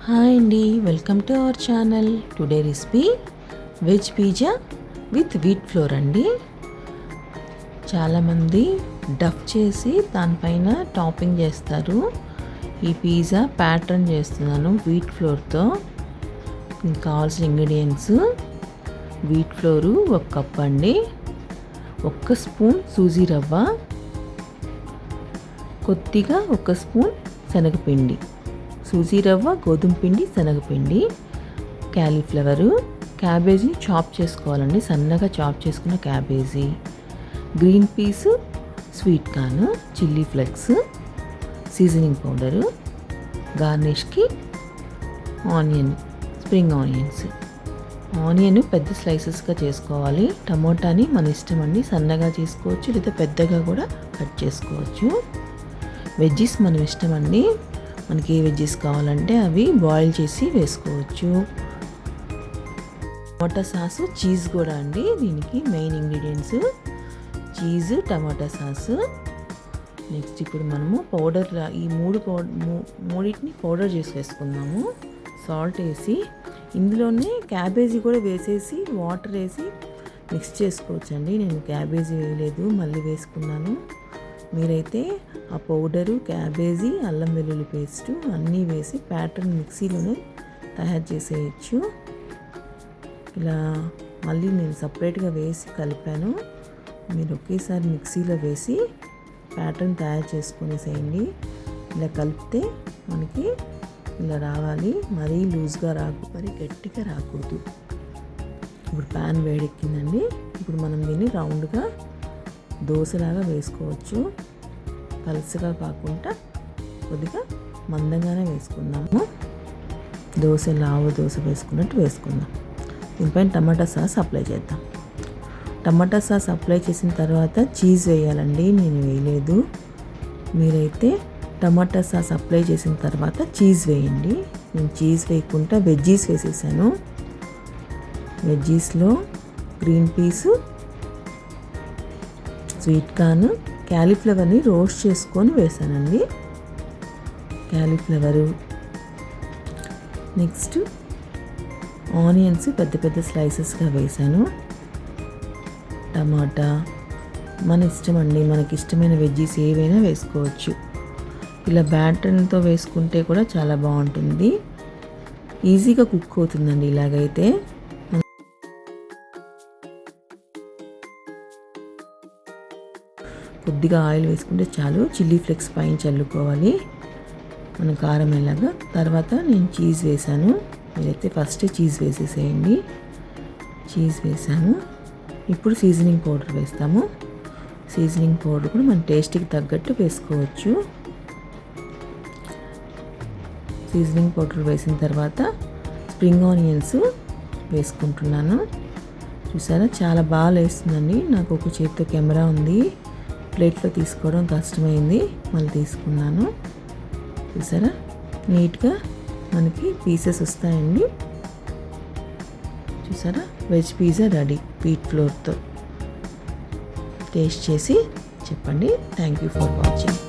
Hi అండి, welcome to our channel. Today recipe veg pizza with wheat flour అండి. చాలామంది డఫ్ చేసి దానిపైన టాపింగ్ చేస్తారు. ఈ పిజ్జా ప్యాటర్న్ చేస్తున్నాను వీట్ ఫ్లోర్తో. దీనికి కావాల్సిన ఇంగ్రీడియంట్స్: వీట్ ఫ్లోరు 1 కప్ అండి, 1 స్పూన్ సూజీ రవ్వ, కొద్దిగా 1 స్పూన్ శనగపిండి, సూజీ రవ్వ, గోధుమ పిండి, శనగపిండి, క్యాలీఫ్లవరు, క్యాబేజీ చాప్ చేసుకోవాలండి, సన్నగా చాప్ చేసుకున్న cabbage, green peas, sweet corn, chilli flakes, seasoning powder, గార్నిష్కి ఆనియన్, స్ప్రింగ్ ఆనియన్స్. ఆనియన్ పెద్ద స్లైసెస్గా చేసుకోవాలి. టమోటాని మన ఇష్టం అండి, సన్నగా చేసుకోవచ్చు లేదా పెద్దగా కూడా కట్ చేసుకోవచ్చు. వెజ్జీస్ మనం ఇష్టం అండి, మనకి ఏ వెజ్జెస్ కావాలంటే అవి బాయిల్ చేసి వేసుకోవచ్చు. టమాటా సాసు, చీజ్ కూడా అండి దీనికి మెయిన్ ఇంగ్రీడియంట్స్. చీజ్, టమాటా సాసు. నెక్స్ట్ ఇప్పుడు మనము పౌడర్, ఈ మూడింటిని పౌడర్ చేసి వేసుకుందాము. సాల్ట్ వేసి ఇందులోనే క్యాబేజీ కూడా వేసేసి వాటర్ వేసి మిక్స్ చేసుకోవచ్చు అండి. నేను క్యాబేజీ వేయలేదు, మళ్ళీ వేసుకున్నాను. మీరైతే ఆ పౌడరు, క్యాబేజీ, అల్లం వెల్లుల్లి పేస్టు అన్నీ వేసి ప్యాటర్న్ మిక్సీలోనే తయారు చేసేయచ్చు. ఇలా మళ్ళీ నేను సపరేట్గా వేసి కలిపాను. మీరు ఒకేసారి మిక్సీలో వేసి ప్యాటర్న్ తయారు చేసుకునేసేయండి. ఇలా కలిపితే మనకి ఇలా రావాలి, మరీ లూజ్గా మరీ గట్టిగా రాకూడదు. ఇప్పుడు ప్యాన్ వేడెక్కిందండి. ఇప్పుడు మనం దీన్ని రౌండ్గా దోశలాగా వేసుకోవచ్చు. పలుచగా కాకుండా కొద్దిగా మందంగానే వేసుకుందాము. లావు దోశ వేసుకున్నట్టు వేసుకుందాం. దీనిపైన టమాటా సాస్ అప్లై చేద్దాం. టమాటా సాస్ అప్లై చేసిన తర్వాత చీజ్ వేయాలండి, నేను వేయలేదు. మీరైతే టమాటా సాస్ అప్లై చేసిన తర్వాత చీజ్ వేయండి. నేను చీజ్ వేయకుండా వెజ్జీస్ వేసేసాను. వెజ్జీస్లో గ్రీన్ పీసు, స్వీట్ కార్న్, క్యాలీఫ్లవర్ని రోస్ట్ చేసుకొని వేసానండి. క్యాలీఫ్లవరు, నెక్స్ట్ ఆనియన్స్ పెద్ద పెద్ద స్లైసెస్గా వేసాను. టమాటా మన ఇష్టం అండి, మనకి ఇష్టమైన వెజ్జీస్ ఏవైనా వేసుకోవచ్చు. ఇలా బ్యాటర్తో వేసుకుంటే కూడా చాలా బాగుంటుంది, ఈజీగా కుక్ అవుతుందండి ఇలాగైతే. కొద్దిగా ఆయిల్ వేసుకుంటే చాలు. చిల్లీ ఫ్లేక్స్ పైన చల్లుకోవాలి మన కారం ఎలాగా. తర్వాత నేను చీజ్ వేసాను. మీరైతే ఫస్ట్ చీజ్ వేసేసేయండి. చీజ్ వేసాము. ఇప్పుడు సీజనింగ్ పౌడర్ వేస్తాము. సీజనింగ్ పౌడర్ కూడా మన టేస్ట్కి తగ్గట్టు వేసుకోవచ్చు. సీజనింగ్ పౌడర్ వేసిన తర్వాత స్ప్రింగ్ ఆనియన్స్ వేసుకుంటున్నాను. చూసారా, చాలా బాగా వేస్తుందండి. నాకు ఒక చేతితో కెమెరా ఉంది, ప్లేట్లో తీసుకోవడం కష్టమైంది, మళ్ళీ తీసుకున్నాను. చూసారా, నీట్గా మనకి పీసెస్ వస్తాయండి. చూసారా, వెజ్ పిజ్జా రెడీ వీట్ ఫ్లోర్తో. టేస్ట్ చేసి చెప్పండి. Thank you for watching.